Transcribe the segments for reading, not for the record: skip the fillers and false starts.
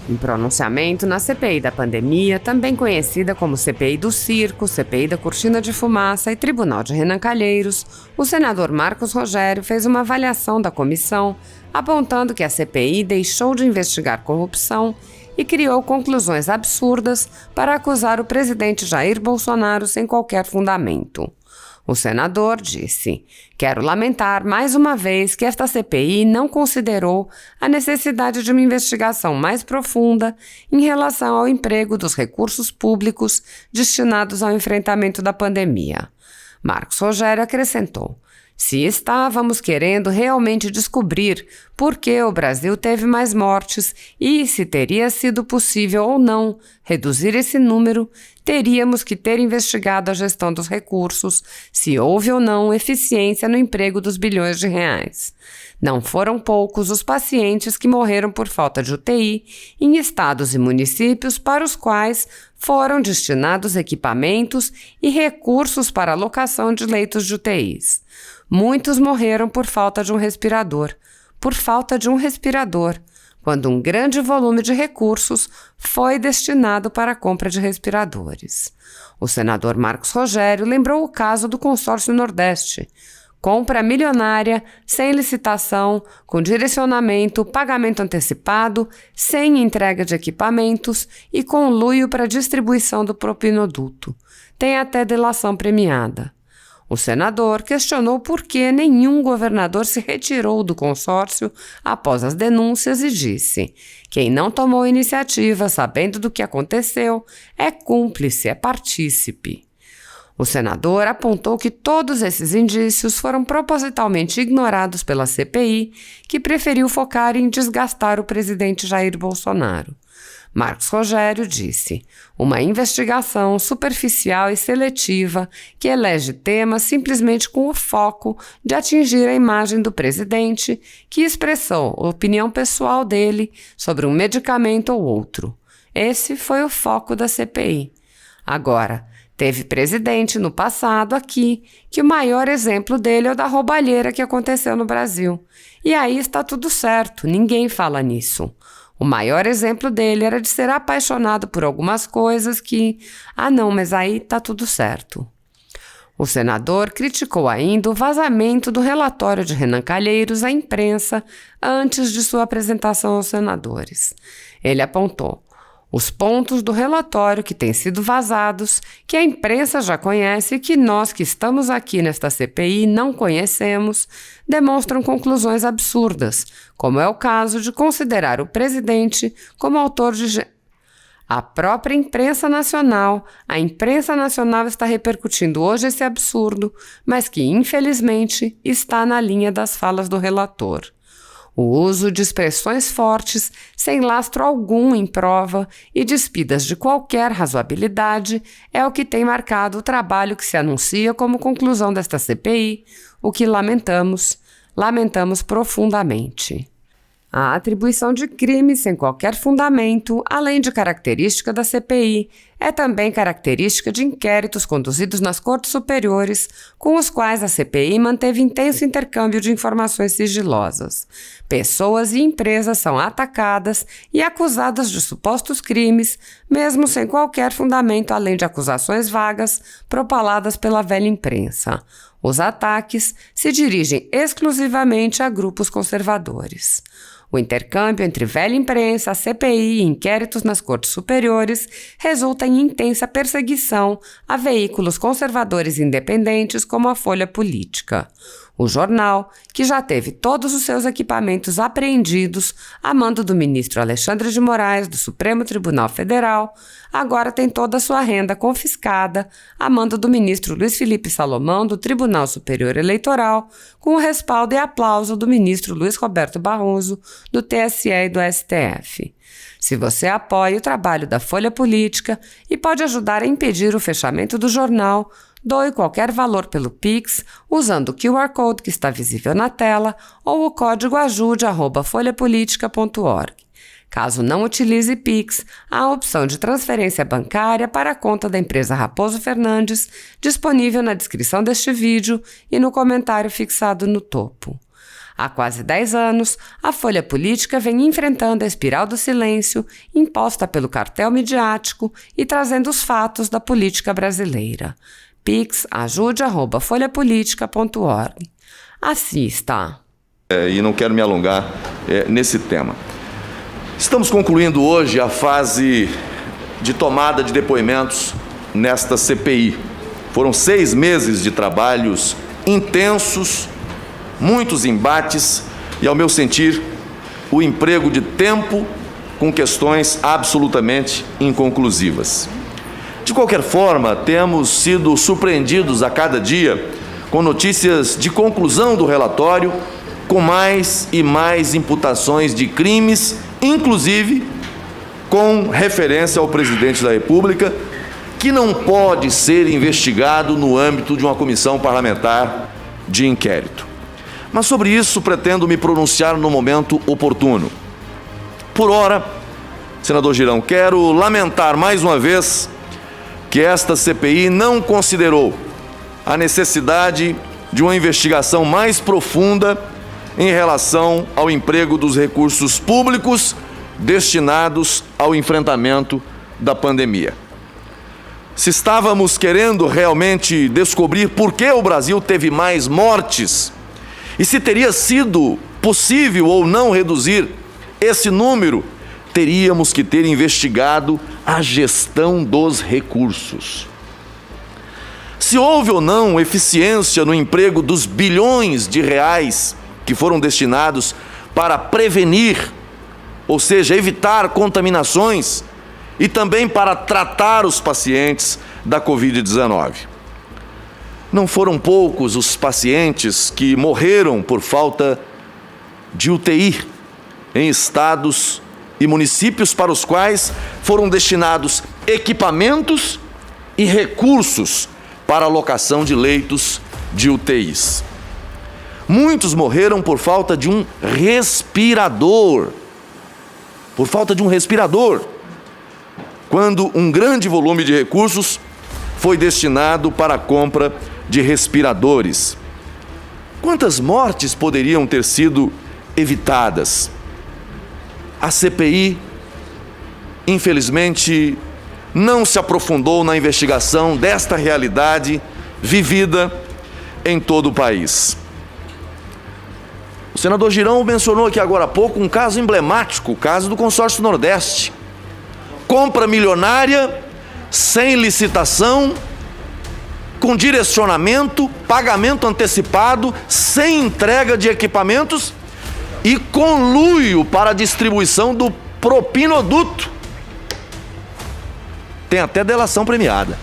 Em pronunciamento na CPI da pandemia, também conhecida como CPI do Circo, CPI da Cortina de Fumaça e Tribunal de Renan Calheiros, o senador Marcos Rogério fez uma avaliação da comissão, apontando que a CPI deixou de investigar corrupção e criou conclusões absurdas para acusar o presidente Jair Bolsonaro sem qualquer fundamento. O senador disse: "Quero lamentar mais uma vez que esta CPI não considerou a necessidade de uma investigação mais profunda em relação ao emprego dos recursos públicos destinados ao enfrentamento da pandemia." Marcos Rogério acrescentou: "Se estávamos querendo realmente descobrir por que o Brasil teve mais mortes e se teria sido possível ou não reduzir esse número, teríamos que ter investigado a gestão dos recursos, se houve ou não eficiência no emprego dos bilhões de reais. Não foram poucos os pacientes que morreram por falta de UTI em estados e municípios para os quais foram destinados equipamentos e recursos para alocação de leitos de UTIs. Muitos morreram por falta de um respirador, quando um grande volume de recursos foi destinado para a compra de respiradores." O senador Marcos Rogério lembrou o caso do Consórcio Nordeste: compra milionária, sem licitação, com direcionamento, pagamento antecipado, sem entrega de equipamentos e conluio para distribuição do propinoduto. Tem até delação premiada. O senador questionou por que nenhum governador se retirou do consórcio após as denúncias e disse: "Quem não tomou iniciativa sabendo do que aconteceu é cúmplice, é partícipe." O senador apontou que todos esses indícios foram propositalmente ignorados pela CPI, que preferiu focar em desgastar o presidente Jair Bolsonaro. Marcos Rogério disse: "Uma investigação superficial e seletiva que elege temas simplesmente com o foco de atingir a imagem do presidente, que expressou a opinião pessoal dele sobre um medicamento ou outro. Esse foi o foco da CPI. Agora, teve presidente no passado aqui, que o maior exemplo dele é o da roubalheira que aconteceu no Brasil. E aí está tudo certo, ninguém fala nisso. O maior exemplo dele era de ser apaixonado por algumas coisas que, não, mas aí tá tudo certo." O senador criticou ainda o vazamento do relatório de Renan Calheiros à imprensa antes de sua apresentação aos senadores. Ele apontou: "Os pontos do relatório que têm sido vazados, que a imprensa já conhece e que nós que estamos aqui nesta CPI não conhecemos, demonstram conclusões absurdas, como é o caso de considerar o presidente como autor de... A própria imprensa nacional está repercutindo hoje esse absurdo, mas que, infelizmente, está na linha das falas do relator. O uso de expressões fortes, sem lastro algum em prova e despidas de qualquer razoabilidade, é o que tem marcado o trabalho que se anuncia como conclusão desta CPI, o que lamentamos profundamente." A atribuição de crimes sem qualquer fundamento, além de característica da CPI, é também característica de inquéritos conduzidos nas cortes superiores, com os quais a CPI manteve intenso intercâmbio de informações sigilosas. Pessoas e empresas são atacadas e acusadas de supostos crimes, mesmo sem qualquer fundamento, além de acusações vagas propaladas pela velha imprensa. Os ataques se dirigem exclusivamente a grupos conservadores. O intercâmbio entre velha imprensa, a CPI e inquéritos nas cortes superiores resulta em intensa perseguição a veículos conservadores independentes como a Folha Política. O jornal, que já teve todos os seus equipamentos apreendidos a mando do ministro Alexandre de Moraes do Supremo Tribunal Federal, agora tem toda a sua renda confiscada a mando do ministro Luiz Felipe Salomão do Tribunal Superior Eleitoral, com o respaldo e aplauso do ministro Luiz Roberto Barroso do TSE e do STF. Se você apoia o trabalho da Folha Política e pode ajudar a impedir o fechamento do jornal, doe qualquer valor pelo Pix usando o QR Code que está visível na tela ou o código ajude@folhapolitica.org. Caso não utilize Pix, há a opção de transferência bancária para a conta da empresa Raposo Fernandes, disponível na descrição deste vídeo e no comentário fixado no topo. Há quase 10 anos, a Folha Política vem enfrentando a espiral do silêncio imposta pelo cartel midiático e trazendo os fatos da política brasileira. Pix ajude@folhapolitica.org. Assim está. E não quero me alongar nesse tema. Estamos concluindo hoje a fase de tomada de depoimentos nesta CPI. Foram 6 meses de trabalhos intensos, muitos embates e, ao meu sentir, o emprego de tempo com questões absolutamente inconclusivas. De qualquer forma, temos sido surpreendidos a cada dia com notícias de conclusão do relatório, com mais e mais imputações de crimes, inclusive com referência ao presidente da República, que não pode ser investigado no âmbito de uma comissão parlamentar de inquérito. Mas sobre isso pretendo me pronunciar no momento oportuno. Por ora, senador Girão, quero lamentar mais uma vez que esta CPI não considerou a necessidade de uma investigação mais profunda em relação ao emprego dos recursos públicos destinados ao enfrentamento da pandemia. Se estávamos querendo realmente descobrir por que o Brasil teve mais mortes e se teria sido possível ou não reduzir esse número, teríamos que ter investigado a gestão dos recursos. Se houve ou não eficiência no emprego dos bilhões de reais que foram destinados para prevenir, ou seja, evitar contaminações e também para tratar os pacientes da Covid-19. Não foram poucos os pacientes que morreram por falta de UTI em estados e municípios para os quais foram destinados equipamentos e recursos para a alocação de leitos de UTIs. Muitos morreram por falta de um respirador. Quando um grande volume de recursos foi destinado para a compra de respiradores. Quantas mortes poderiam ter sido evitadas? A CPI, infelizmente, não se aprofundou na investigação desta realidade vivida em todo o país. O senador Girão mencionou aqui agora há pouco um caso emblemático, o caso do Consórcio Nordeste. Compra milionária, sem licitação, com direcionamento, pagamento antecipado, sem entrega de equipamentos e conluio para a distribuição do propinoduto. Tem até delação premiada.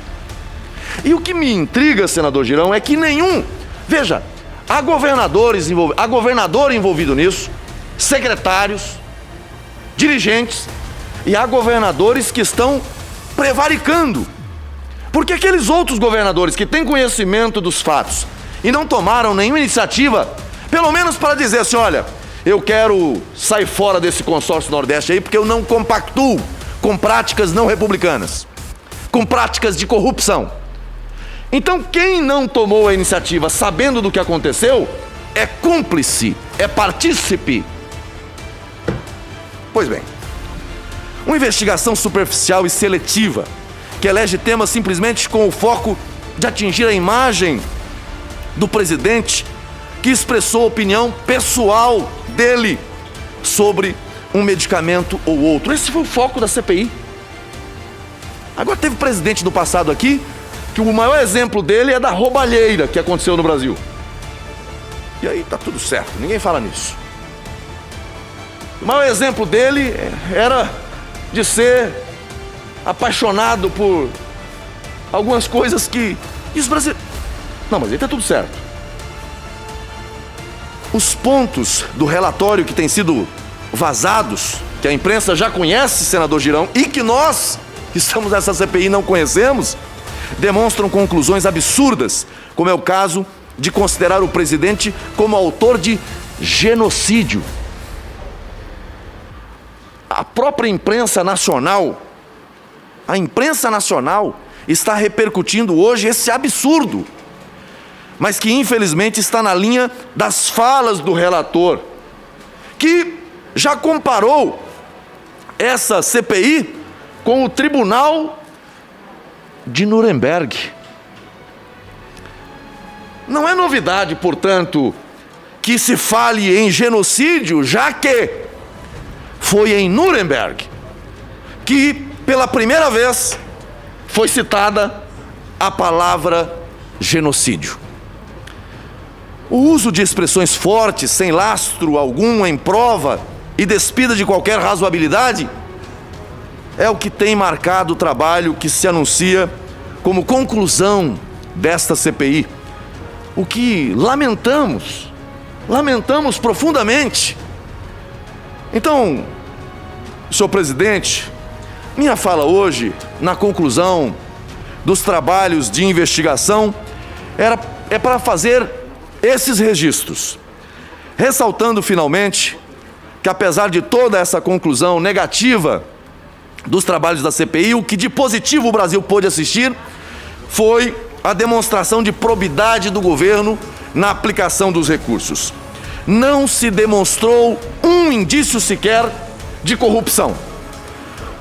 E o que me intriga, senador Girão, é que veja, há governador envolvido nisso, secretários, dirigentes, e há governadores que estão prevaricando. Porque aqueles outros governadores que têm conhecimento dos fatos e não tomaram nenhuma iniciativa, pelo menos para dizer assim, olha, eu quero sair fora desse consórcio Nordeste aí porque eu não compactuo com práticas não republicanas, com práticas de corrupção. Então quem não tomou a iniciativa sabendo do que aconteceu é cúmplice, é partícipe. Pois bem, uma investigação superficial e seletiva que elege temas simplesmente com o foco de atingir a imagem do presidente que expressou opinião pessoal dele sobre um medicamento ou outro. Esse foi o foco da CPI. Agora teve presidente do passado aqui que o maior exemplo dele é da roubalheira que aconteceu no Brasil. E aí tá tudo certo, ninguém fala nisso. O maior exemplo dele era de ser apaixonado por algumas coisas que os brasileiros... Não, mas aí tá tudo certo. Os pontos do relatório que têm sido vazados, que a imprensa já conhece, senador Girão, e que nós, que estamos nessa CPI, não conhecemos, demonstram conclusões absurdas, como é o caso de considerar o presidente como autor de genocídio. A própria imprensa nacional, está repercutindo hoje esse absurdo. mas que infelizmente está na linha das falas do relator, que já comparou essa CPI com o Tribunal de Nuremberg. Não é novidade, portanto, que se fale em genocídio, já que foi em Nuremberg que, pela primeira vez, foi citada a palavra genocídio. O uso de expressões fortes, sem lastro algum em prova e despida de qualquer razoabilidade, é o que tem marcado o trabalho que se anuncia como conclusão desta CPI. O que lamentamos profundamente. Então, senhor presidente, minha fala hoje, na conclusão dos trabalhos de investigação, é para fazer esses registros, ressaltando finalmente que, apesar de toda essa conclusão negativa dos trabalhos da CPI, o que de positivo o Brasil pôde assistir foi a demonstração de probidade do governo na aplicação dos recursos. Não se demonstrou um indício sequer de corrupção.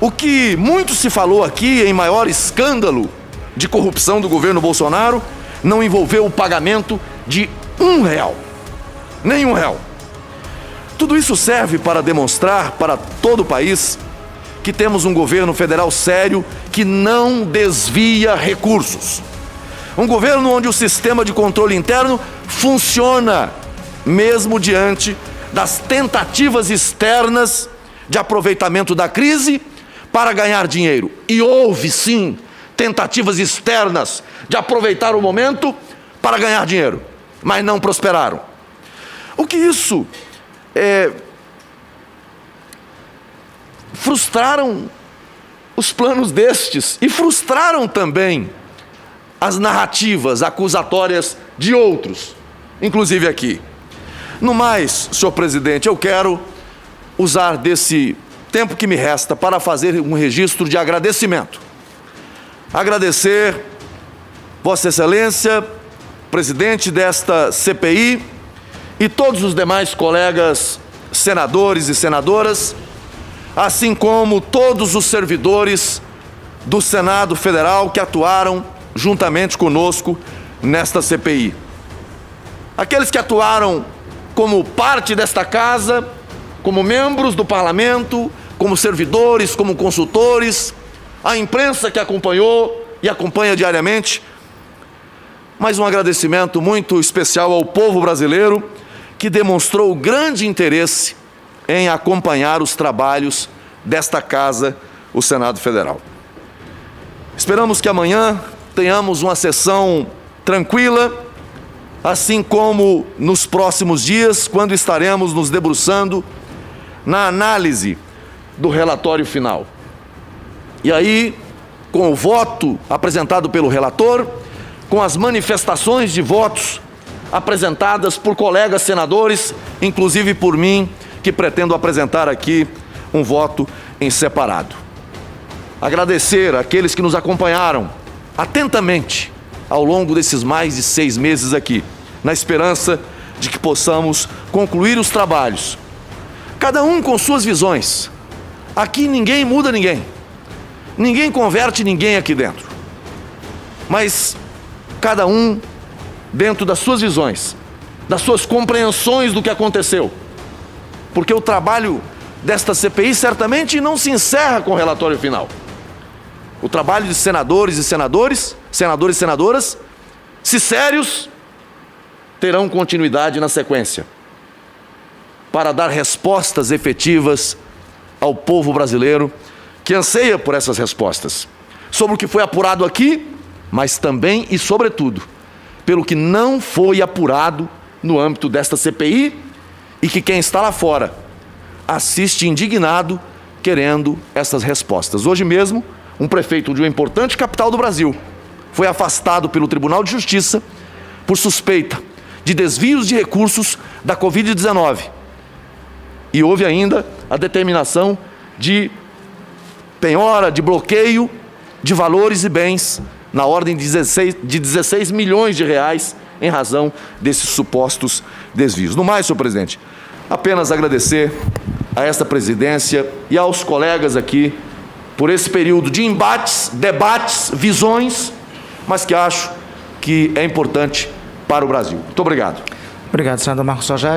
O que muito se falou aqui em maior escândalo de corrupção do governo Bolsonaro não envolveu o pagamento de R$1, nem R$1. Tudo isso serve para demonstrar para todo o país que temos um governo federal sério que não desvia recursos. Um governo onde o sistema de controle interno funciona, mesmo diante das tentativas externas de aproveitamento da crise para ganhar dinheiro. E houve, sim, tentativas externas de aproveitar o momento para ganhar dinheiro, mas não prosperaram. O que isso frustraram os planos destes e frustraram também as narrativas acusatórias de outros, inclusive aqui. No mais, senhor presidente, eu quero usar desse tempo que me resta para fazer um registro de agradecimento. Agradecer Vossa Excelência, presidente desta CPI, e todos os demais colegas senadores e senadoras, assim como todos os servidores do Senado Federal que atuaram juntamente conosco nesta CPI. Aqueles que atuaram como parte desta casa, como membros do parlamento, como servidores, como consultores, a imprensa que acompanhou e acompanha diariamente. Mais um agradecimento muito especial ao povo brasileiro, que demonstrou grande interesse em acompanhar os trabalhos desta casa, o Senado Federal. Esperamos que amanhã tenhamos uma sessão tranquila, assim como nos próximos dias, quando estaremos nos debruçando na análise do relatório final. E aí, com o voto apresentado pelo relator, com as manifestações de votos apresentadas por colegas senadores, inclusive por mim, que pretendo apresentar aqui um voto em separado. Agradecer àqueles que nos acompanharam atentamente ao longo desses mais de 6 meses aqui, na esperança de que possamos concluir os trabalhos, cada um com suas visões. Aqui ninguém muda ninguém, ninguém converte ninguém aqui dentro, mas cada um dentro das suas visões, das suas compreensões do que aconteceu, porque o trabalho desta CPI certamente não se encerra com o relatório final. O trabalho de senadores e senadoras, se sérios, terão continuidade na sequência, para dar respostas efetivas ao povo brasileiro, que anseia por essas respostas, sobre o que foi apurado aqui, mas também e sobretudo, pelo que não foi apurado no âmbito desta CPI, e que quem está lá fora assiste indignado, querendo essas respostas. Hoje mesmo, um prefeito de uma importante capital do Brasil foi afastado pelo Tribunal de Justiça por suspeita de desvios de recursos da Covid-19. E houve ainda a determinação de penhora, de bloqueio de valores e bens na ordem de 16 milhões de reais em razão desses supostos desvios. No mais, senhor presidente, apenas agradecer a esta presidência e aos colegas aqui por esse período de embates, debates, visões, mas que acho que é importante para o Brasil. Muito obrigado. Obrigado, senador Marcos Rogério.